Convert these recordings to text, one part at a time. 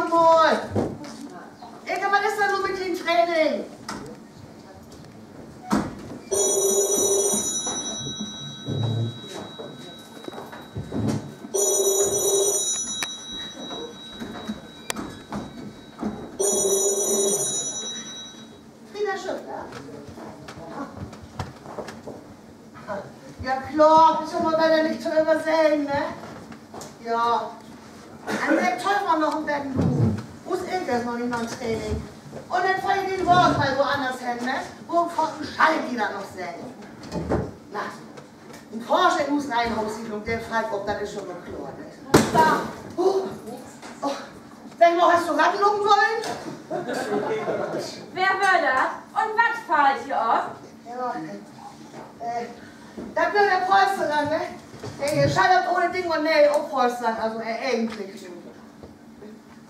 Sag mal. Ecke, was ist denn nur mit dem Training? Ja klar, ist immer leider nicht zu übersehen, ne? Ja. Ein Weg toll war noch ein Betten, du. Wo ist Ilke noch nicht mal im Training? Und dann fahre ich den Wort mal woanders hin, ne? Wo kommt ein Schall, die da noch sehen? Na, ein Porsche in Reihenhaussiedlung, der fragt, ob das schon geklärt ist. Da. Oh. Sag mal, hast du Rattenlungen wollen? Wer will das? Und was fahrt ihr auf? Ja, das will der Polsterer, ne? Der hier scheitert ohne Ding und Nähe aufpolstern, also eigentlich.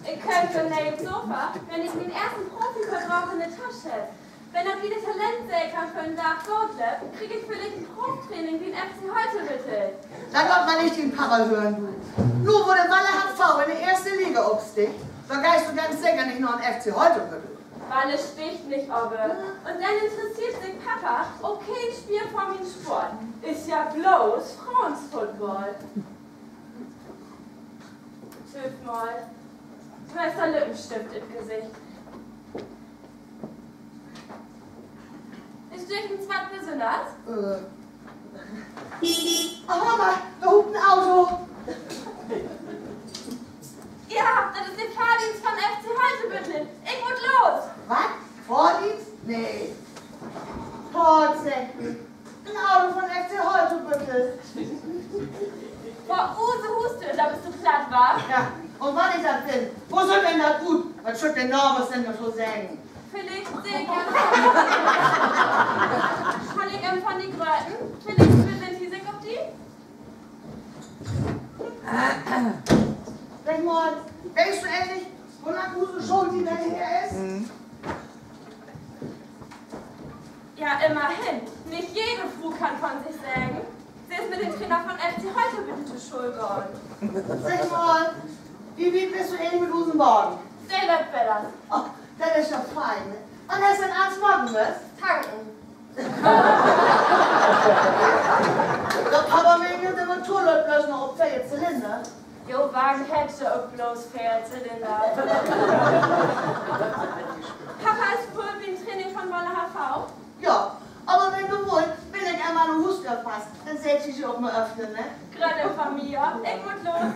Ich könnte nicht im Sofa, wenn ich den ersten Profiverbrauch in der Tasche hätte. Wenn er wieder Talentsäger für einen Tag Gottlieb, kriege ich vielleicht ein Probetraining wie ein FC heute bitte. Da wird man nicht den Papa hören, du. Nur wo der Walle HV in der ersten Liga obsticht, da geist du ganz sicher nicht noch ein FC heute bitte. Walle sticht nicht, Obbe. Und dann interessiert sich Papa, okay, Spiel von dem Sport. Ist ja bloß Frauenfootball. Hilf mal. Du hast einen Lippenstift im Gesicht. Ist durch ein Zwart besonders? Oh, Mama, da hupt ein Auto. Ja, das ist der Fahrdienst von FC heute bitte. Ich muss los. Was? Vordienst? Nee. Tatsächlich. Ein Auto von FC heute bitte. Vor Use Huste, da bist du platt, wa? Ja, und wann ich das bin? Wo soll denn das gut? Was soll der Normus denn dafür sagen? Vielleicht sehr gerne kann ich von die Gröten? Vielleicht sind die sich auf die? Sag mal, denkst du endlich, wo lang Use schon die daher ist? Ja, immerhin. Nicht jede Frau kann von sich sagen. Sie ist mit dem Trainer von FC heute bitte zur Schule gegangen. Sag mal, wie weit bist du ähnlich mit Rosenborgen? Sehr leid besser. Oh, das ist ja fein, ne? Und hast du denn abends morgen was? Tanken. Der Papa wegen der Motor läuft bloß noch auf 4 Zylinder. Jo, Wagen hätte auch bloß 4 Zylinder. Papa ist wohl wie ein Training von Walle HV? Ja, aber wenn du willst, wenn ich einmal einen Huster passt, dann setz ich dich auch mal öffnen, ne? Gerade in Familie. Ich muss los.